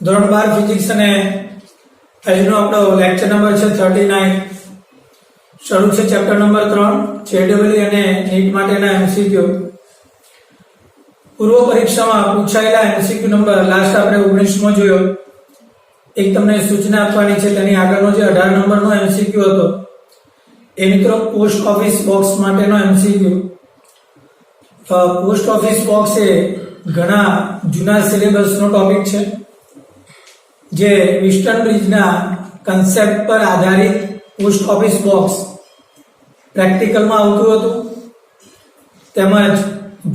ધોરણ 12 ફિઝિક્સ અને આજનો આપણો લેક્ચર નંબર છે 39. શરૂ છે ચેપ્ટર નંબર 3 જેડબલ્યુ અને નીટ માટેના એમસીક્યુ. પૂર્વ પરીક્ષામાં પૂછાયેલા એમસીક્યુ નંબર લાસ્ટ આપણે 19મો જોયો. એક તમને સૂચના આપવાની છે, તેની આગળનો જે 18 નંબરનો એમસીક્યુ હતો એ મિત્રો પોસ્ટ ઓફિસ બોક્સ માટેનો એમસીક્યુ. પોસ્ટ ઓફિસ બોક્સ એ ઘણા જૂના સિલેબસનો ટોપિક છે, જે વિસ્ટન બ્રિજના કન્સેપ્ટ પર આધારિત પોસ્ટ ઓફિસ બોક્સ પ્રેક્ટિકલમાં આવતું હતું, તેમજ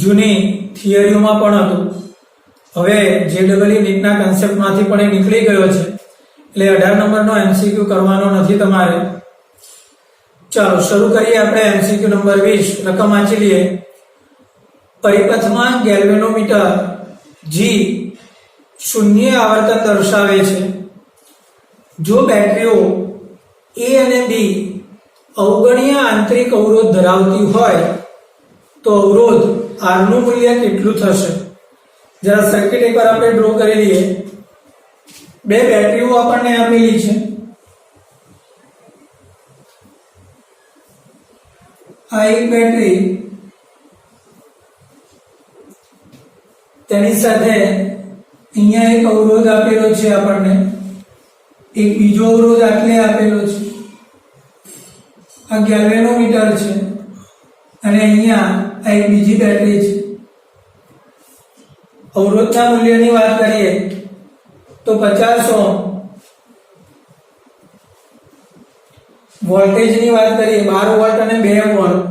જૂની થિયરીઓમાં પણ હતું. હવે જેડબલ્યુ નીટના કન્સેપ્ટમાંથી પણ એ નીકળી ગયો છે, એટલે 18 નંબરનો એમસીક્યુ કરવાનો નથી તમારે. ચાલો શરૂ કરીએ આપણે એમસીક્યુ નંબર 20. રકમ વાંચી લઈએ. પરિપથમાં ગેલ્વેનોમીટર જી શૂન્ય આવર્તન દર્શાવે છે. જો બેટરીઓ A અને B અવગણ્ય આંતરિક અવરોધ ધરાવતી હોય તો અવરોધ R નું મૂલ્ય કેટલું થશે? જરા સર્કિટ એકવાર આપણે ડ્રો કરી લઈએ. બે બેટરીઓ આપણને આપેલી છે. આ એક બેટરી, તેની સાથે અહીંયા એક અવરોધ આપેલો છે આપણને, એક બીજો અવરોધ આટલે આપેલો છે. આ ગેલ્વેનોમીટર છે અને અહીંયા આ એક બીજી બેટરી છે. અવરોધના મૂલ્યની વાત કરીએ તો 50 ઓહ્મ, વોલ્ટેજની વાત કરીએ 12 વોલ્ટ અને 2 વોલ્ટ,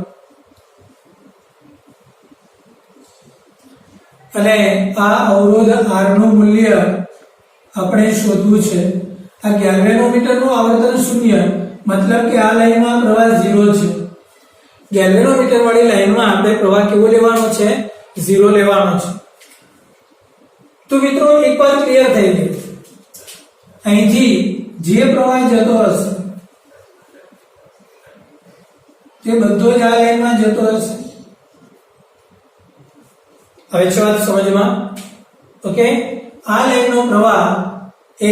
અને આ અવરોધ R નું મૂલ્ય આપણે શોધવું છે. આ ગેલ્વેનોમીટરનું આવર્તન 0, મતલબ કે આ લાઈનમાં પ્રવાહ 0 છે. ગેલ્વેનોમીટર વાળી લાઈનમાં આપણે પ્રવાહ કેવો લેવાનો છે? 0 લેવાનો છે. તો મિત્રો એકવાર ક્લિયર થઈ ગયું. અહીંથી જે પ્રવાહ જતો હશે તે બધો જ આ લાઈનમાં જતો હશે. હવે છે વાત સમજમાં. ઓકે, આ લાઈનનો પ્રવાહ એ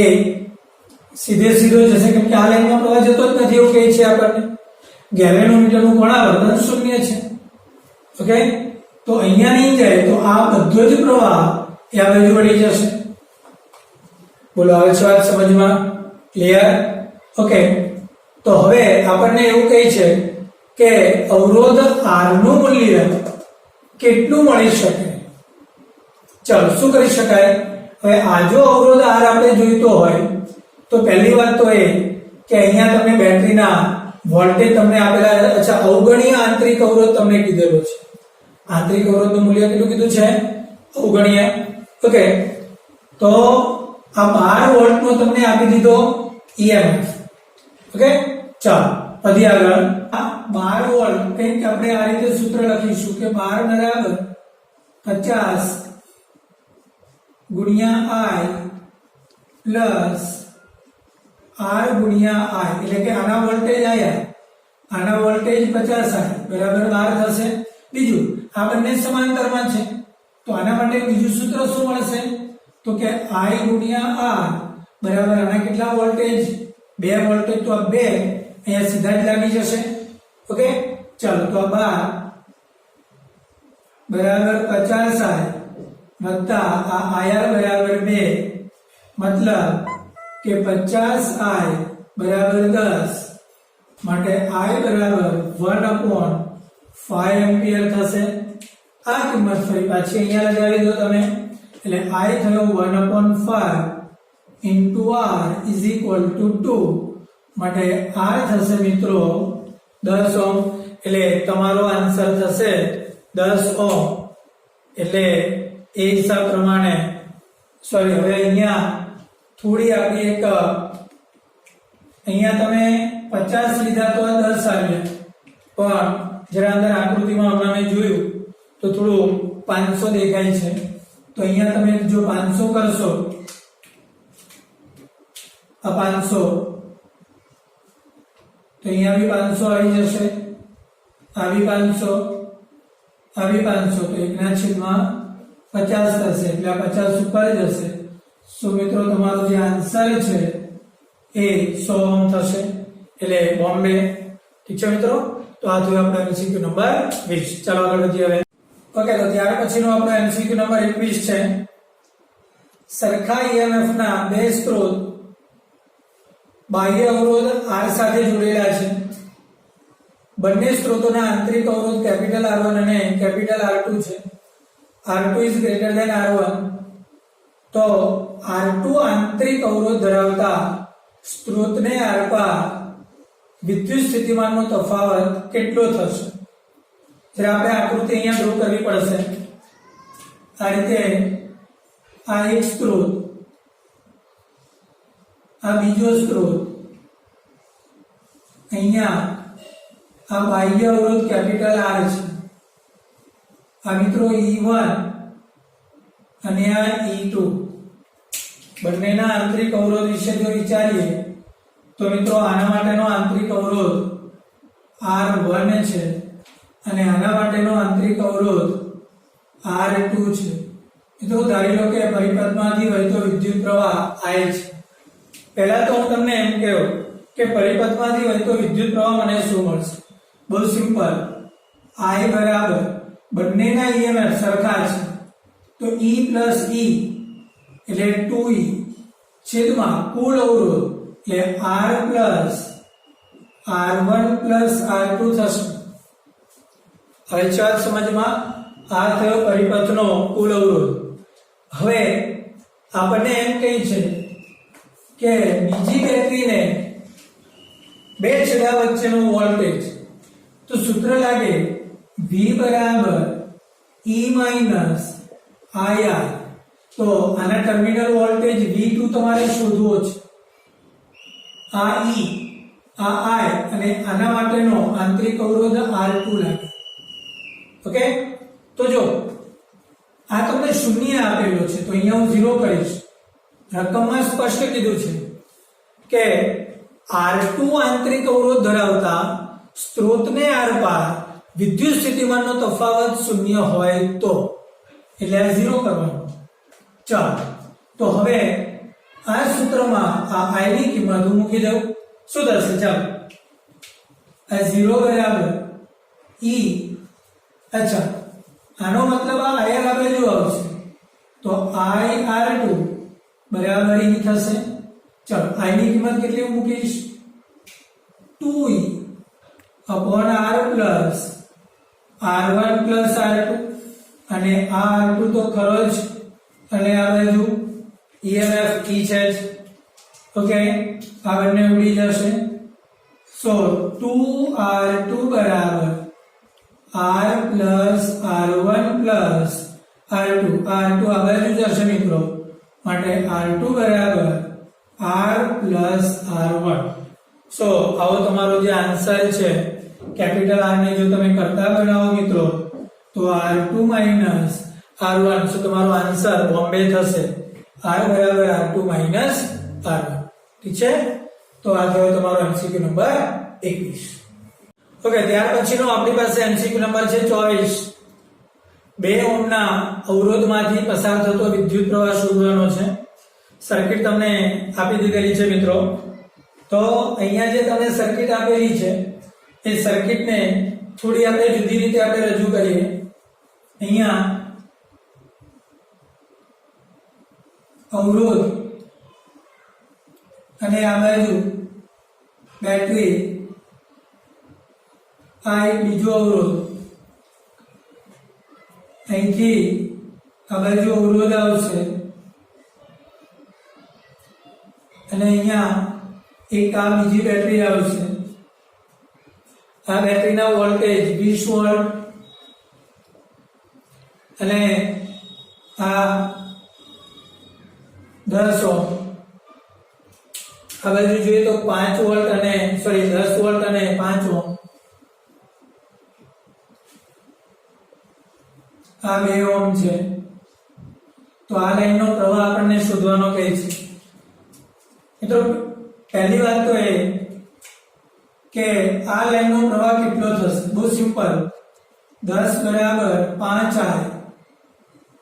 સીધે સીધો જશે, કેમ કે આ લાઈનમાં પ્રવાહ જતો જ નથી એવું કહે છે આપણને. ગેલ્વેનોમીટરનું પણ આવર્તન 0 છે. ઓકે, તો અહીંયા નહીં જાય તો આ બધો જ પ્રવાહ એ આ બાજુ વળી જશે. બોલો, આવે છે વાત સમજમાં? ક્લિયર? ઓકે, તો હવે આપણને એવું કહે છે કે અવરોધ R નું મૂલ્ય કેટલું મળી શકે. ચાલો શું કરી શકાય? હવે આ જો અવરોધ R આપણે જોઈતો હોય તો પહેલી વાત તો એ કે અહીંયા તમને બેટરીના વોલ્ટેજ તમને આપેલા. અચ્છા, અવગણ્ય આંતરિક અવરોધ તમને કીધેલો છે. આંતરિક અવરોધનું મૂલ્ય કેટલું કીધું છે? અવગણ્ય. ઓકે, તો આ 12 વોલ્ટનો તમને આપી દીધો EMF. ઓકે, ચાલો પછી આગળ. આ 12 વોલ્ટ કંઈક આપણે આ રીતે સૂત્ર લખીશું કે 12 50 ગુણ્યા I પ્લસ R ગુણ્યા I, એટલે કે આના વોલ્ટેજ આયા, આના વોલ્ટેજ 50I બરાબર 12 થશે. બીજું આ બંને સમાંતરમાં છે તો આના માટે બીજું સૂત્ર શું મળશે? તો કે I ગુણ્યા R બરાબર આના કેટલા વોલ્ટેજ? 2 વોલ્ટેજ, તો આ 2 અહીંયા સીધા જ લાગી જશે. ઓકે, ચાલો તો આ 12 બરાબર 50I વત્તા આ IR બરાબર 2, મતલબ કે 50I બરાબર 10, માટે I બરાબર 1/5 એમ્પિયર થશે. આ કિંમત ફરી પાછી અહીંયા લગાવી દો તમે, એટલે I થયો 1/5 into R is equal to 2, માટે R થશે મિત્રો 10 ઓહ્મ. એટલે તમારો આન્સર થશે 10 ઓહ્મ. એટલે એ હિસાબ પ્રમાણે સોરી, હવે અહીંયા થોડી આપણી એક, અહીંયા તમે 50 લીધા તો 10 આવ્યા, પણ જરા અંદર આકૃતિમાં હમણાં મેં જોયું તો થોડું 500 દેખાય છે. તો અહીંયા તમે જો 500 કરશો, આ 500, તો અહીંયા બી 500 આવી જશે, આ બી 500, આ બી 500, તો 1/50 થશે, એટલે આ 50 ઉપર જશે. સો મિત્રો તમારો જે આન્સર છે એ 100 ઓહ્મ થશે, એટલે બોમ્બે. ઠીક છે મિત્રો, તો આ થયો આપણો એમસીક્યુ નંબર 20. ચાલો આગળ વધીએ હવે. ઓકે, તો ત્યાર પછીનો આપણો એમસીક્યુ નંબર 21 છે. સરખા ઈએમએફ ના બે સ્ત્રોત બાહ્ય અવરોધ R સાથે જોડેલા છે. બંને સ્ત્રોતોના આંતરિક અવરોધ કેપિટલ R1 અને કેપિટલ R2 છે. R2 is greater than R1. તો R2 આંતરિક અવરોધ ધરાવતા સ્ત્રોતને આરપાર વિદ્યુત સ્થિતિમાનનો તફાવત કેટલો થશે? જ્યારે આપણે આકૃતિ અહીંયા ડ્રો કરવી પડશે. આ રીતે આ એક સ્ત્રોત, આ બીજો સ્ત્રોત, અહીંયા આ બાહ્ય અવરોધ કેપિટલ R છે, આ મિત્રો E1 અને આ E2. બંનેના આંતરિક અવરોધ વિશે જો વિચારીએ તો મિત્રો આના માટેનો આંતરિક અવરોધ R1 છે અને આના માટેનો આંતરિક અવરોધ R2 છે. મિત્રો ધારી લો કે પરિપથમાંથી વહેતો વિદ્યુત પ્રવાહ I છે. પહેલા તો હું તમને એમ કહું કે પરિપથમાંથી વહેતો વિદ્યુત પ્રવાહ મને શું મળશે? બહુ સિમ્પલ, I બરાબર બંનેના EMF સરખા છે, તો E પ્લસ E એટલે 2E છેદમાં કુલ અવરોધ એટલે R plus R1 plus R2 થશે. હવે ચાલ સમજમાં, આ થયો પરિપથનો કુલ અવરોધ. હવે આપણને એમ કહે છે કે બીજી બેટરીને બે છેડા વચ્ચેનો વોલ્ટેજ, તો સૂત્ર લાગે V બરાબર E માઇનસ IR. તો આના ટર્મિનલ વોલ્ટેજ V2 તમારે શોધવો છે. આ E, આ I અને આના માટેનો આંતરિક અવરોધ R2 લાગે. ઓકે, તો જો આ તમને શૂન્ય આપેલો છે તો અહીંયા હું 0 કરીશ. રકમમાં સ્પષ્ટ કીધું છે કે R2 આંતરિક અવરોધ ધરાવતા સ્ત્રોતને આરપાર વિદ્યુત સ્થિતિમાનનો તફાવત શૂન્ય હોય તો, એટલે આ 0 કરવાનું. ચાલો, તો હવે આ સૂત્રમાં આ I ની કિંમત હું મૂકી દઉં. શું થશે? ચાલો, આ 0 બરાબર E. અચ્છા, આનો મતલબ આ IR આ બાજુ આવશે, તો IR2 બરાબર E થશે. ચાલો, I ની કિંમત કેટલી હું મૂકીશ? 2E upon R plus R1 plus R2, અને આ R2 તો ખરો જ, અને આ બાજુ EMF E છે જ. ઓકે, આ બંને ઉડી જશે. સો 2R2 બરાબર R plus R1 plus R2. R2 આ બાજુ જશે મિત્રો, માટે R2 બરાબર R plus R1. સો આવો તમારો જે આન્સર છે કેપિટલ R ને જો તમે કરતા બનાવો મિત્રો તો R2 minus R1. સો તમારો આન્સર બોમ્બે થશે, R બરાબર R2 minus R1. ઠીક છે, તો આ થયો તમારો MCQ નંબર 21. ઓકે, ત્યાર પછીનો આપણી પાસે MCQ નંબર છે 24. 2 ઓહ્મના અવરોધમાંથી પસાર થતો વિદ્યુત પ્રવાહ શોધવાનો છે. સર્કિટ તમને આપી દીધેલી છે મિત્રો. તો અહીંયા જે તમને સર્કિટ આપેલી છે એ સર્કિટને થોડી આપણે જુદી રીતે આપણે રજૂ કરીએ. અહીંયા અવરોધ અને આ બાજુ બેટરી, આ એક બીજો અવરોધ, અહીંથી આ બાજુ અવરોધ આવશે અને અહીંયા એક આ બીજી બેટરી આવશે. આ બેટરીના વોલ્ટેજ 20 વોલ્ટ અને આ 10 ઓહ્મ. આ બાજુ જોઈએ તો 5 વોલ્ટ અને 10 વોલ્ટ અને 5 ઓહ્મ. આ 2 ઓહ્મ છે. તો આ લાઈનનો પ્રવાહ આપણને શોધવાનો કહે છે. મિત્રો પહેલી વાત તો એ કે આ લાઈનનો પ્રવાહ કેટલો થશે? બહુ સિમ્પલ, 10 બરાબર 5I,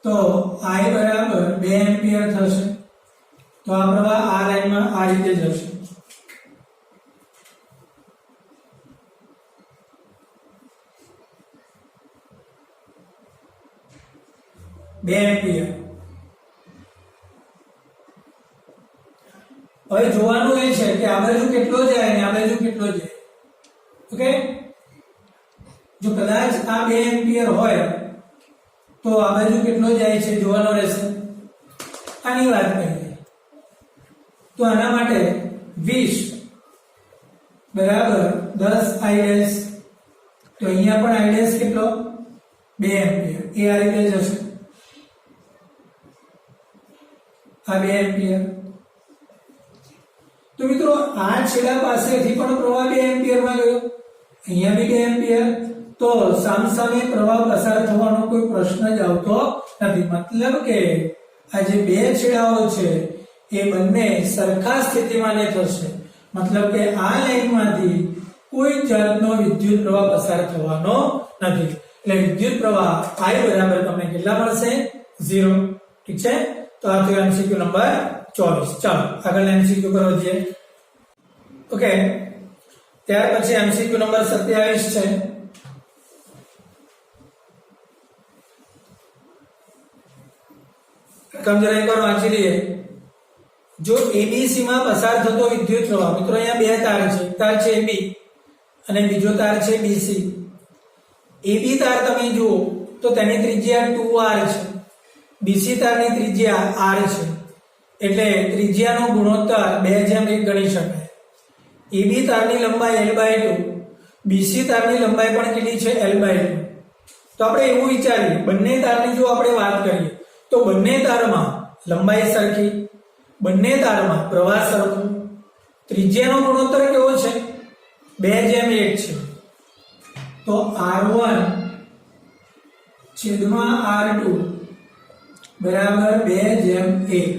તો I બરાબર 2 એમ્પિયર થશે. તો આ પ્રવાહ આ લાઈનમાં આ રીતે જશે. 2 એમ્પિયર. હવે જોવાનું એ છે કે આ બાજુ કેટલો જાય અને આ બાજુ કેટલો જાય. ઓકે, જો કદાચ આ 2 એમ્પિયર હોય તો આ બાજુ કેટલો જાય છે જોવાનો રહેશે. આની વાત કરીએ તો આના માટે 20 બરાબર 10 I' તો અહીંયા પણ I' કેટલો 2 એમ્પિયર એ આ રીતે જશે. આ 2 એમ્પિયર. તો મિત્રો આ છેડા પાસેથી પણ પ્રવાહ 2 એમ્પિયર માં ગયો, અહીંયા બી 2 એમ્પિયર. તો સામસામે પ્રવાહ પસાર થવાનો કોઈ પ્રશ્ન જ આવતો નથી. મતલબ કે આ જે 2 છેડાઓ છે એ બંને સરખા સ્થિતિમાને થશે. મતલબ કે આ લાઈનમાંથી કોઈ જાતનો વિદ્યુત પ્રવાહ પસાર થવાનો નથી. એટલે વિદ્યુત પ્રવાહ I બરાબર તમને કેટલા મળશે? 0. ઠીક છે, તો આ થયો એમસીક્યુ નંબર 24. ચાલો આગળ એમસીક્યુ પર વધીએ. ઓકે, ત્યાર પછી એમસીક્યુ નંબર 27 છે. રકમ જરા એકવાર વાંચી લઈએ. જો એબીસી માં પસાર થતો વિદ્યુત પ્રવાહ, મિત્રો અહીંયા 2 તાર છે, એક તાર છે AB અને બીજો તાર છે BC. AB તાર તમે જુઓ તો તેની ત્રિજ્યા 2r છે, BC તારની ત્રિજ્યા r છે, એટલે ત્રિજ્યાનો ગુણોત્તર 2:1 ગણી શકાય. AB તારની લંબાઈ l/2, BC તારની લંબાઈ પણ કેટલી છે? l/2. તો આપણે એવું વિચારીએ, બંને તારની જો આપણે વાત કરીએ તો બંને તારમાં લંબાઈ સરખી, બંને તારમાં પ્રવાહ સરખો, ત્રિજ્યાનો ગુણોત્તર કેવો છે? 2:1 છે. તો r1 છેદમાં r2 બરાબર 2:1.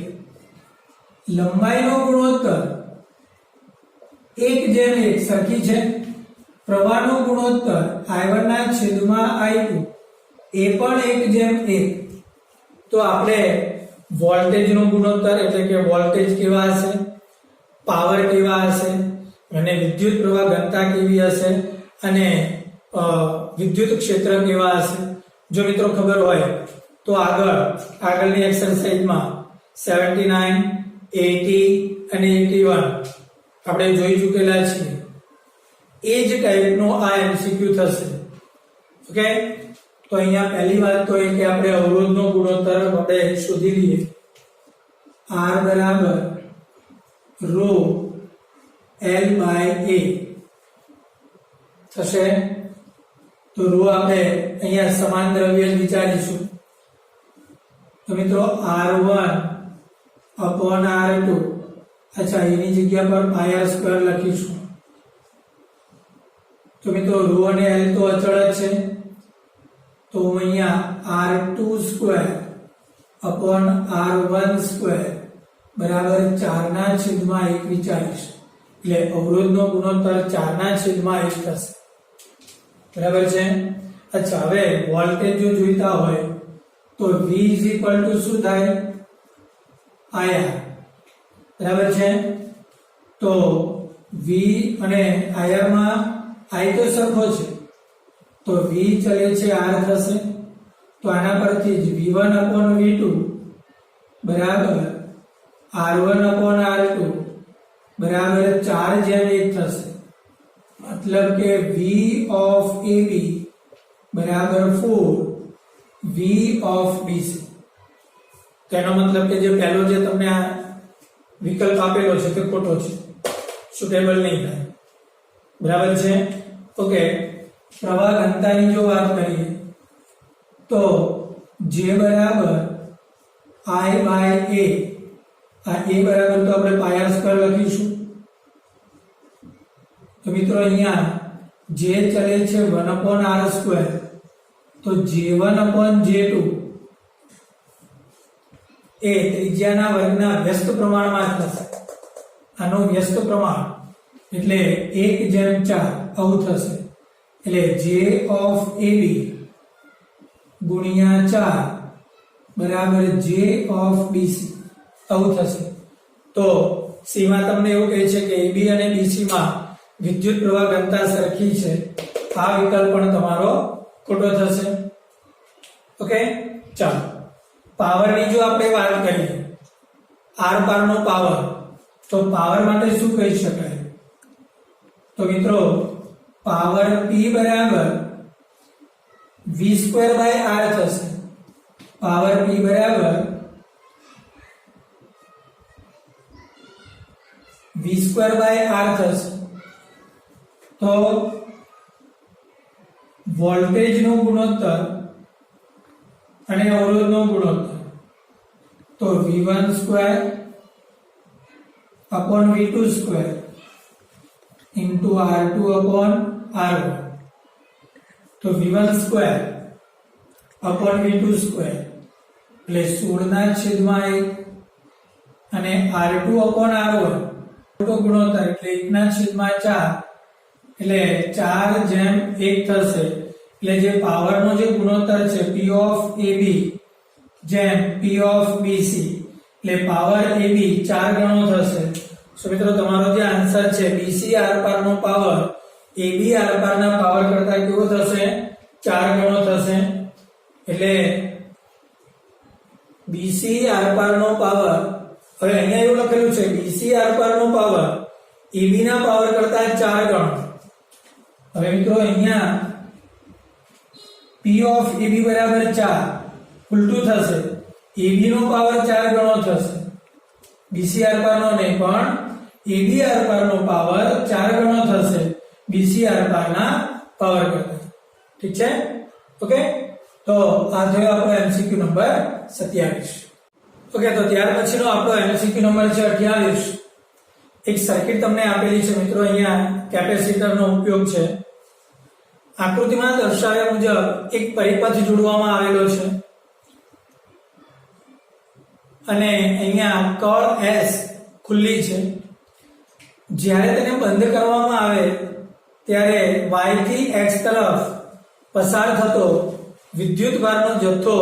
લંબાઈનો ગુણોત્તર 1:1 સરખી છે. પ્રવાહનો ગુણોત્તર I1 ના છેદમાં I2 એ પણ 1:1. તો આપણે વોલ્ટેજનો ગુણોત્તર એટલે કે વોલ્ટેજ કેવા હશે, પાવર કેવા હશે અને વિદ્યુત પ્રવાહ ઘનતા કેવી હશે અને વિદ્યુત ક્ષેત્ર કેવા હશે, જો મિત્રો ખબર હોય તો આગળની એક્સરસાઇઝમાં 79, 80 અને 81 આપણે જોઈ ચૂકેલા છીએ. એ જ ટાઈપનો આ એમસીક્યુ થશે. ઓકે, તો અહીંયા પહેલી વાત તો એ કે આપણે અવરોધનો ગુણોત્તર આપણે શોધી લઈએ. R બરાબર ρ L/A થશે. તો ρ આપણે અહીંયા સમાન દ્રવ્ય વિચારીશું. તો મિત્રો R1 upon R2, અચ્છા એની જગ્યા પર πr² લખીશું. તો મિત્રો ρ અને L તો અચળ જ છે, તો અહીંયા r2² upon r1² બરાબર 4/1 વિચારીશ. એટલે અવરોધનો ગુણોત્તર 4/1 થશે. બરાબર છે. અચ્છા, હવે વોલ્ટેજ જો જોઈતા હોય તો V શું થાય? IR. બરાબર છે. તો V અને IR માં I તો સરખો છે, તો V ચલે છે R થશે. તો આના પરથી જ V1/V2 બરાબર R1/R2 બરાબર 4:1 થશે. મતલબ કે V of AB બરાબર 4 V of BC. તેનો મતલબ કે જે પહેલો જે તમને આ વિકલ્પ આપેલો છે તે ખોટો છે, સુટેબલ નહીં થાય. બરાબર છે. ઓકે, પ્રવાહ ઘનતાની જો વાત કરીએ તો J બરાબર I/A. આ A બરાબર તો આપણે πr² લખીશું. તો મિત્રો અહીંયા J ચલે છે 1/r², તો J1/J2 એ ત્રિજ્યાના વર્ગના વ્યસ્ત પ્રમાણમાં થશે. આનો વ્યસ્ત પ્રમાણ એટલે 1/4 આવું થશે. એટલે J of AB ગુણ્યા 4 બરાબર J of BC આવું થશે. तो સી માં તમને એવું કહે છે કે AB અને BC માં વિદ્યુત પ્રવાહ ઘનતા સરખી છે, આ વિકલ્પ પણ તમારો ખોટો થશે. ઓકે, ચાલો પાવરની જો આપણે વાત કરીએ, આર પારનો પાવર, તો પાવર માટે શું કહી શકાય? તો મિત્રો પાવર P બરાબર v²/r થશે. પાવર P બરાબર v²/r થશે. તો વોલ્ટેજનો ગુણોત્તર અને અવરોધનો ગુણોત્તર, તો v1² upon v2² into r2 upon r1, તો v1² upon v2² એટલે 16/1 અને r2 upon r1 તો ગુણોત્તર એટલે 1/4 એટલે 4/1 થશે. એટલે જે પાવરનો જે ગુણોત્તર છે P of AB જેમ P of BC, એટલે પાવર AB 4 ગણો થશે. સો મિત્રો તમારો જે આન્સર છે BC આરપારનો પાવર AB આરપારના પાવર કરતા કેવો થશે? 4 ગણો થશે. એટલે BC આરપારનો પાવર, હવે અહીંયા એવું લખેલું છે BC આરપારનો પાવર AB ના પાવર કરતા 4 ગણો. હવે મિત્રો અહીંયા P of AB બરાબર 4 ઉલટું થશે, AB નો પાવર 4 ગણો થશે. BC આરપારનો નહીં પણ AB આરપારનો પાવર 4 ગણો થશે BC આરપારના પાવર કરતા. ઠીક છે? ઓકે, તો આ થયો આપણો MCQ નંબર 27. ઓકે, તો ત્યાર પછીનો આપણો MCQ નંબર છે 28. એક સર્કિટ તમને આપેલી છે મિત્રો, અહીંયા કેપેસિટરનો ઉપયોગ છે. આકૃતિમાં દર્શાવ્યા મુજબ એક પરિપથ જોડવામાં આવેલો છે અને અહીંયા કળ S ખુલ્લી છે. જ્યારે તેને બંધ કરવામાં આવે ત્યારે y થી x તરફ પસાર થતો વિદ્યુતભારનો જથ્થો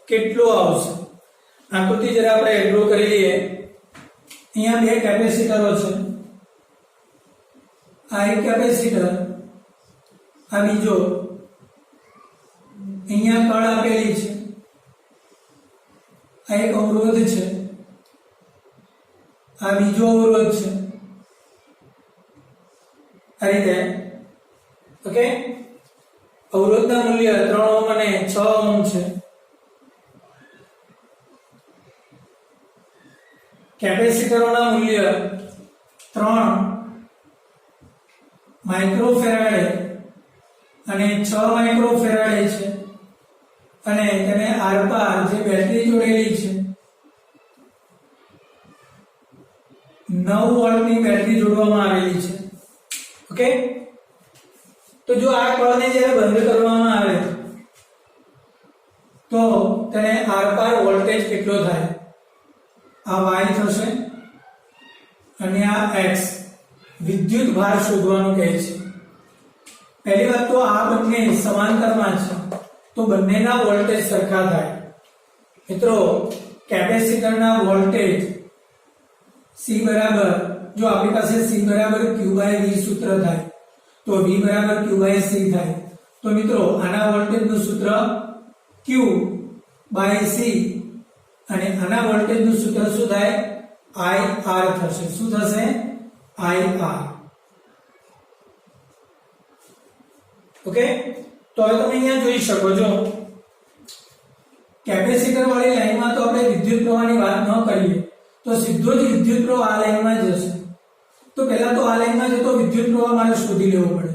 કેટલો આવશે? આકૃતિ જરા આપણે ડ્રો કરી લઈએ. અહીંયા બે કેપેસિટરો છે, આ એક કેપેસિટર, આ બીજો. અહીંયા કળ આપેલી છે, આ એક અવરોધ છે, આ બીજો અવરોધ છે, આ રીતે. ઓકે, અવરોધના મૂલ્ય 3 ઓહ્મ અને 6 ઓહ્મ છે. કેપેસિટરોના મૂલ્ય 3 માઇક્રોફેરાડે અને 6 માઇક્રોફેરાડે છે અને તેને આરપાર જે બેટરી જોડેલી છે 9 વોલ્ટની બેટરી જોડવામાં આવેલી છે. ઓકે, તો જો આ કળને જ્યારે બંધ કરવામાં આવે તો તેને આરપાર વોલ્ટેજ કેટલો થાય? આ y થશે અને આ x. વિદ્યુત ભાર શોધવાનું કહે છે. પહેલી વાત તો આ બંને સમાંતરમાં છે તો બંનેના વોલ્ટેજ સરખા થાય. મિત્રો કેપેસિટરના વોલ્ટેજ C બરાબર, જો આપણી પાસે C બરાબર q/v સૂત્ર થાય તો v બરાબર q/c થાય. તો મિત્રો આના વોલ્ટેજનું સૂત્ર q/c અને આના વોલ્ટેજનું સૂત્ર શું થાય? IR થશે. શું થશે? IR. ઓકે, તો હવે તમે અહીંયા જોઈ શકો છો કેપેસિટર વાળી લાઈનમાં તો આપણે વિદ્યુત પ્રવાહની વાત ન કરીએ તો સીધો જ વિદ્યુત પ્રવાહ આ લાઈનમાં જશે. તો પહેલા તો આ લાઈનમાં જતો વિદ્યુત પ્રવાહ મારે શોધી લેવો પડે.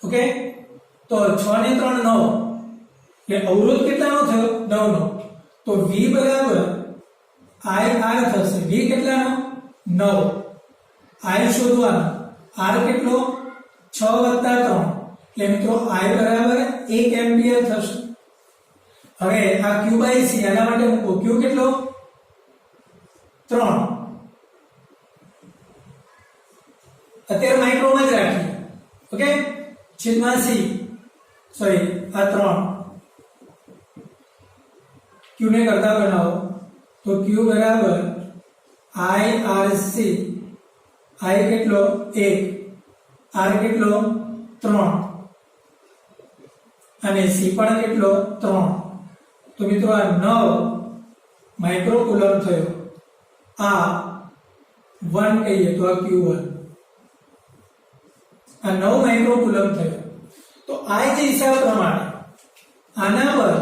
ઓકે, તો 6 ને 3 9 એટલે અવરોધ કેટલાનો થયો? 9 નો. તો V બરાબર IR થશે. V કેટલાનો? 9. I શોધવાનો. R કેટલો? 6 + 3 એટલે મિત્રો I બરાબર 1 એમ્પિયર થશે. હવે આ q/c આના માટે મૂકો. q કેટલો? 3. અત્યારે માઇક્રોમાં જ રાખીએ. ઓકે, છેદમાં c, સોરી આ 3 q ને કરતા બનાવો તો Q બરાબર IRC, I કેટલો 1, R કેટલો 3 અને C પણ કેટલો 3. તો મિત્રો આ 9 માઇક્રોકુલમ થયો. આ 1 કહીએ તો આ Q1, આ 9 માઇક્રોકુલમ થયો. તો આ જે હિસાબ પ્રમાણે આના પર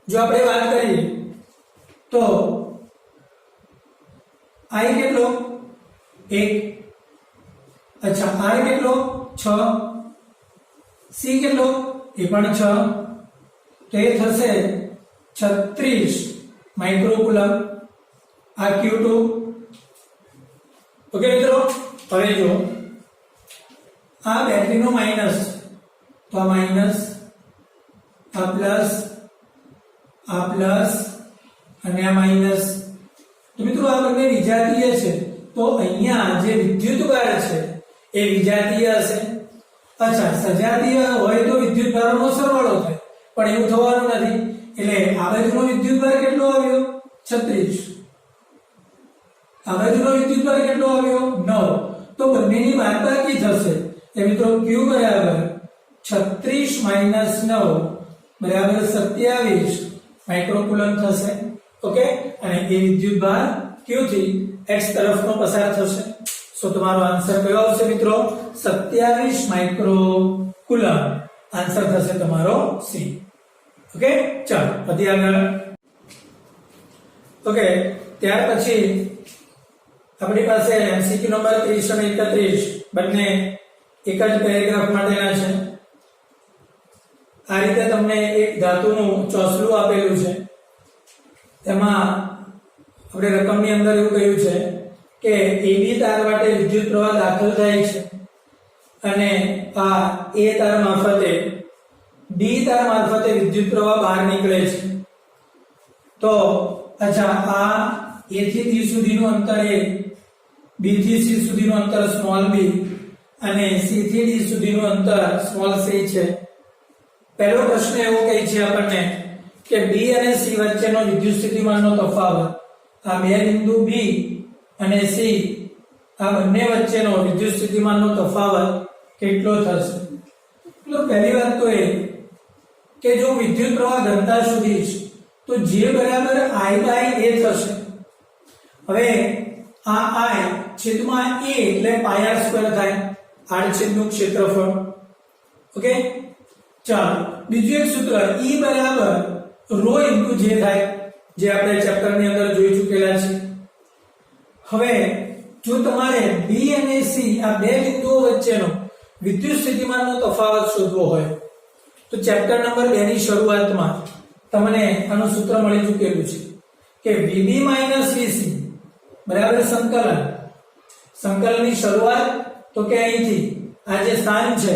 જો આપણે વાત કરીએ તો I કેટલો 1, અચ્છા R કેટલો 6, C કેટલો એ પણ 6, તો એ થશે 36 માઇક્રોકુલમ આ Q2. ઓકે મિત્રો, હવે જો આ બેટરીનો માઈનસ, તો આ માઈનસ, આ પ્લસ અને આ માઈનસ. તો મિત્રો આ બંને વિજાતીય છે, તો અહીંયા જે વિદ્યુતભાર છે એ વિજાતીય હશે. અચ્છા, સજાતીય હોય તો વિદ્યુતભારોનો સરવાળો થાય, પણ એવું થવાનું નથી. એટલે આ બાજુનો વિદ્યુતભાર કેટલો આવ્યો 36, આ બાજુનો વિદ્યુતભાર કેટલો આવ્યો 9. તો બંનેની બાદબાકી થશે. એ મિત્રો Q બરાબર 36 માઈનસ 9 બરાબર 27 માઇક્રોકુલમ થશે. ઓકે, અને એ વિદ્યુતભાર Q થી x તરફનો પસાર થશે. સો તમારો આન્સર કયો આવશે મિત્રો? 27 માઇક્રોકુલમ આન્સર થશે તમારો C. ઓકે, ચાલો પછી આગળ. ઓકે, ત્યાર પછી આપણી પાસે MCQ નંબર 30 અને 31 બંને એક જ પેરેગ્રાફ માટેના છે. આ રીતે તમને એક ધાતુનું ચોસલું આપેલું છે. તેમાં આપણે રકમની અંદર એવું કહ્યું છે કે AB તાર માટે વિદ્યુત પ્રવાહ દાખલ થાય છે અને આ A તાર મારફતે D તાર મારફતે વિદ્યુત પ્રવાહ બહાર નીકળે છે. તો અચ્છા, આ A થી D સુધીનું અંતર A, B થી C સુધીનું અંતર સ્મોલ b અને C થી D સુધીનું અંતર સ્મોલ c છે. પહેલો પ્રશ્ન એવો કહે છે આપણને કે B અને C વચ્ચેનો વિદ્યુત સ્થિતિમાનનો તફાવત, આ બે બિંદુ B અને C આ બંને વચ્ચેનો વિદ્યુત સ્થિતિમાનનો તફાવત કેટલો થશે? તો પહેલી વાત તો એ કે જો વિદ્યુત પ્રવાહ ઘનતા શોધીશ તો J બરાબર I/A થશે. હવે આ I છેદમાં A એટલે પાઈ r સ્ક્વેર થાય, આડછેદનું ક્ષેત્રફળ. ઓકે, ચાલો બીજું એક સૂત્ર E બરાબર ρ * J થાય, જે આપણે ચેપ્ટરની અંદર જોઈ ચૂકેલા છે. હવે જો તમારે B અને C આ બે બિંદુઓ વચ્ચેનો વિદ્યુત સ્થિતિમાનનો તફાવત શોધવો હોય તો ચેપ્ટર નંબર 2 ની શરૂઆતમાં તમને આનું સૂત્ર મળી ચૂકેલું છે કે VB - VC બરાબર સંકલનની શરૂઆત તો કે અહીંથી આ જે સ્થાન છે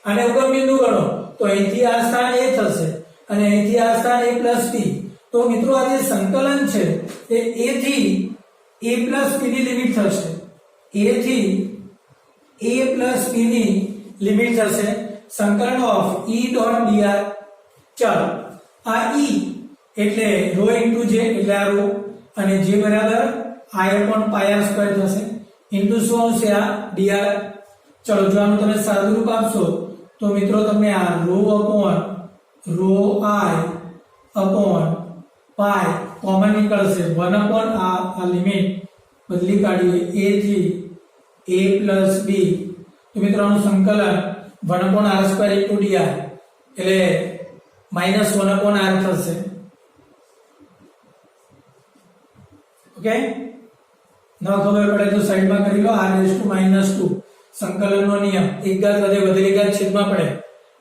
આને ઉગમ બિંદુ ગણો તો અહીંથી આ સ્થાન A થશે અને અહીંથી આ સ્થાન A + B. તો મિત્રો આ જે સંકલન છે એ A થી A + B ની લિમિટ થશે, A થી A + B ની લિમિટ થશે. સંકલન ઓફ E.dr. ચાલો આ E એટલે ρ * J એટલે આ ρ અને J બરાબર I/πr² થશે ઇન્ટુ શું આવશે આ dr. ચલો જો આનું તમે સાદું રૂપ આપશો તો મિત્રો તમને આ ρ/I/π કોમન નીકળશે. 1 આ લિમિટ બદલી કાઢીએ A થી A + B તો મિત્રો આનું સંકલન 1/r² * dr એટલે -1/r થશે. ઓકે, ન ખબર પડે તો સાઈડમાં કરી લો. r⁻² સંકલનનો નિયમ, એક ઘાત વધે વધેલી ઘાત છેદમાં પડે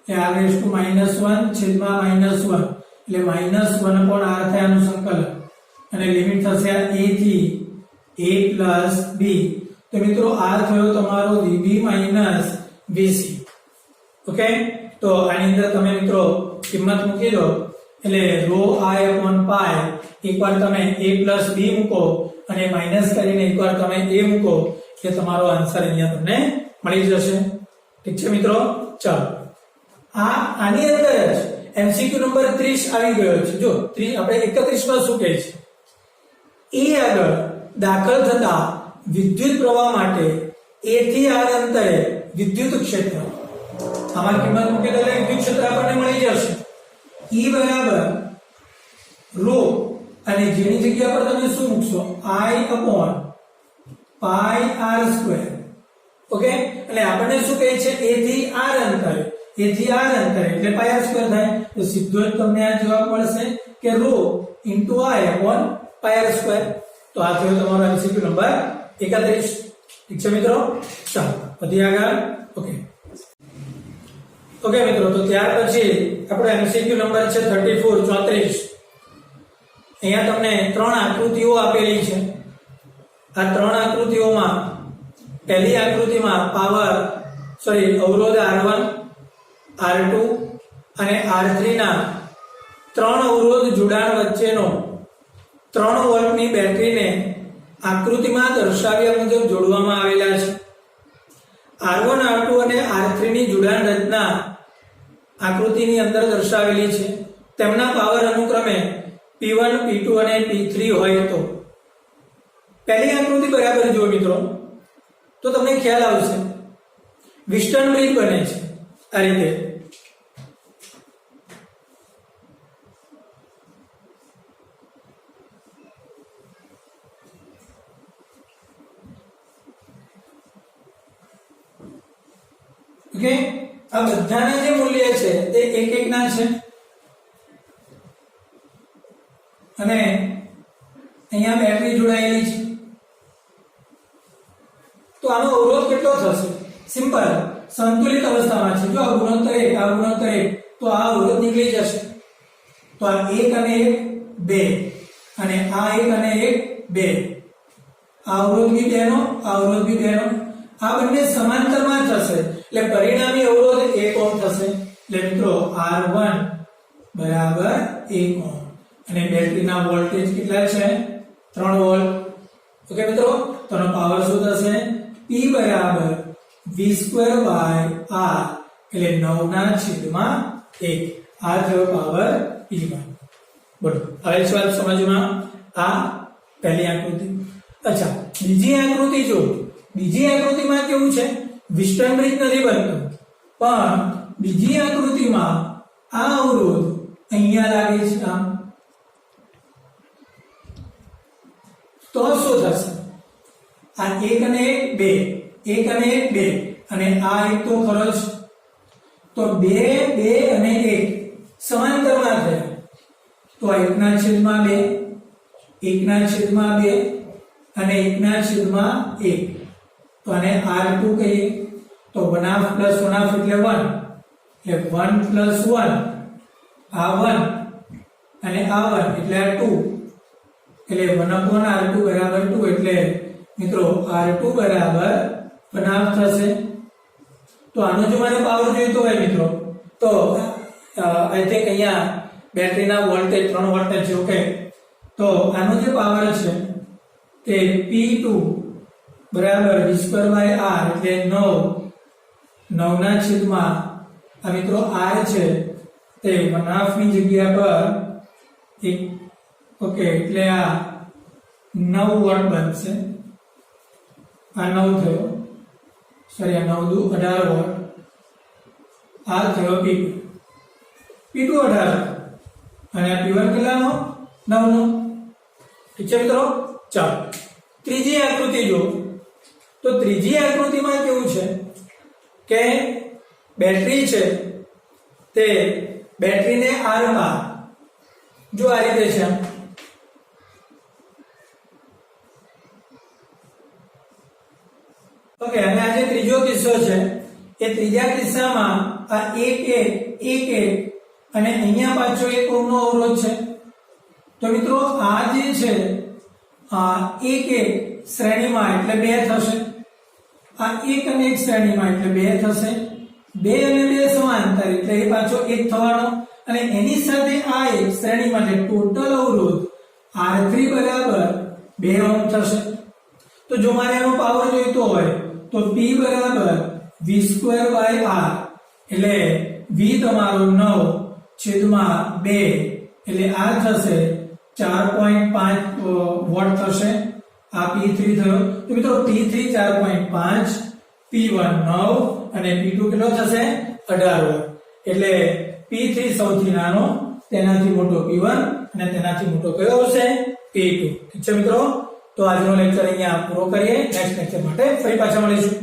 એ r⁻1 છેદમાં -1 એટલે -1/r થાય આનું સંકલન અને લિમિટ થશે આ A થી A + B. તો મિત્રો આ થયો તમારો VB - VC. ઓકે, તો આની અંદર તમે મિત્રો કિંમત મૂકી દો એટલે ρI/π એકવાર તમે A + B મૂકો અને માઈનસ કરીને એકવાર તમે A મૂકો એટલે તમારો આન્સર અહીંયા તમને મળી જશે. ઠીક છે મિત્રો, ચાલો આની અંદર જ MCQ નંબર 30 આવી ગયો છે. જો આપણે 31 માં શું કહે છે? એ આગળ દાખલ થતા વિદ્યુત પ્રવાહ માટે A થી R અંતરે વિદ્યુત ક્ષેત્ર, આમાં કિંમત મૂકી દો એટલે વિદ્યુત ક્ષેત્ર આપણને મળી જશે E બરાબર રો, અને જેની જગ્યા પર તમે શું મૂકશો I/πr². ઓકે, અને આપણને શું કહે છે A થી R અંતરે, A થી R અંતરે એટલે πr² થાય, તો સીધો જ તમને આ જવાબ મળશે કે રો * I/πr². તો આ થયો તમારો MCQ નંબર 31. ઠીક છે મિત્રો, ચાલો વધી આગળ. ઓકે મિત્રો, તો ત્યાર પછી આપણો MCQ નંબર છે 34. અહીંયા તમને 3 આકૃતિઓ આપેલી છે. આ 3 આકૃતિઓમાં પહેલી આકૃતિમાં અવરોધ R1, R2 અને R3 ના 3 અવરોધ જોડાણ વચ્ચેનો 3 વોલ્ટની બેટરીને આકૃતિમાં દર્શાવ્યા મુજબ જોડવામાં આવેલા છે. R1, R2 અને R3 ની જોડાણ રચના આકૃતિની અંદર દર્શાવેલી છે. તેમના પાવર અનુક્રમે P1, P2 અને P3 હોય તો પહેલી આકૃતિ બરાબર જો મિત્રો, તો તમને ખ્યાલ આવશે વિસ્ટન બ્રિજ બને છે આ રીતે. ઓકે, આ બધાના જે મૂલ્ય છે તે 1 ના છે, અને અહીંયા બેટરી જોડાયેલી છે. તો આનો અવરોધ કેટલો થશે? સિમ્પલ, સંતુલિત અવસ્થામાં છે. જો આ ગુણોત્તર 1, આ ગુણોત્તર 1, તો આ અવરોધ નીકળી જશે. તો આ 1 અને 1 2, અને આ 1 અને 1 2, આ અવરોધ બી 2 નો, આ અવરોધ બી 2 નો, આ બંને સમાંતરમાં થશે એટલે પરિણામી અવરોધ 1 ઓહ્મ થશે. એટલે મિત્રો R1 બરાબર 1 ઓહ્મ, અને બેટરીના વોલ્ટેજ કેટલા છે? 3 વોલ્ટ. ઓકે મિત્રો, તો આનો પાવર શું થશે? P બરાબર V²/R એટલે 9/1. આ થયો પાવર P1. બોલો, હવે જ વાત સમજમાં. આ પહેલી આકૃતિ. અચ્છા, બીજી આકૃતિ જો. બીજી આકૃતિમાં કેવું છે? વિસ્ટન બ્રિજ નથી બનતું, પણ બીજી આકૃતિમાં આ અવરોધ અહીંયા લાગે છે આમ. તો શું થશે? આ 1 અને 1 2, 1 અને 1 2, અને આ 1 તો ખરો જ. તો 2 2 અને 1 સમાંતરમાં થયા. તો આ 1/2, 1/2 અને 1/1. તો આને R2 કહીએ. તો 1/2 + 1/2 એટલે 1, એટલે 1 + 1, આ 1 અને આ 1 એટલે આ 2, એટલે 1/R2 બરાબર 2. એટલે મિત્રો R2 બરાબર 1/2 થશે. તો આનો જો મારે પાવર જોઈતો હોય મિત્રો, તો આઈ થિંક અહીંયા બેટરીના વોલ્ટેજ 3 વોલ્ટ છે. ઓકે, તો આનો જે પાવર છે તે P2 બરાબર V²/R એટલે 9/9 આ મિત્રો R છે તે 1/2 ની જગ્યા પર 1. ઓકે, એટલે આ 9 વોટ બનશે. આ 9 થયો, સોરી આ 9 દુ 18 વોટ. આ થયો P2. P2 18, અને આ P1 કેટલાનો? 9 નો. ઠીક છે મિત્રો, ચાલો ત્રીજી આકૃતિ જો. તો ત્રીજી આકૃતિમાં કેવું છે કે બેટરી છે તે બેટરીને R માં જો આ રીતે છે. ઓકે, અને આ જે ત્રીજો કિસ્સો છે એ ત્રીજા કિસ્સામાં આ 1 1 અને અહીંયા પાછો 1 ઓહ્મનો અવરોધ છે. તો મિત્રો આ જે છે આ 1 શ્રેણીમાં એટલે 2 થશે. આ 1 અને 1 શ્રેણીમાં એટલે 2 થશે. 2 અને 2 સમાંતર એટલે એ પાછો 1 થવાનો, અને એની સાથે આ 1 શ્રેણીમાં એટલે ટોટલ અવરોધ R3 બરાબર 2 ઓહ્મ થશે. તો જો મારે આનો પાવર જોઈતો હોય તો P બરાબર V²/R એટલે V તમારો 9/2 એટલે આ થશે 4.5 વોટ થશે આ P3 થયો તો મિત્રો P3 4.5 P1 9 અને P2 કેટલો થશે 18 વોટ એટલે P3 સૌથી નાનો તેનાથી મોટો P1 અને તેનાથી મોટો કયો હશે P2 ઠીક છે મિત્રો તો આજનો લેક્ચર અહીંયા પૂરો કરીએ નેક્સ્ટ લેક્ચર માટે ફરી પાછા મળીશું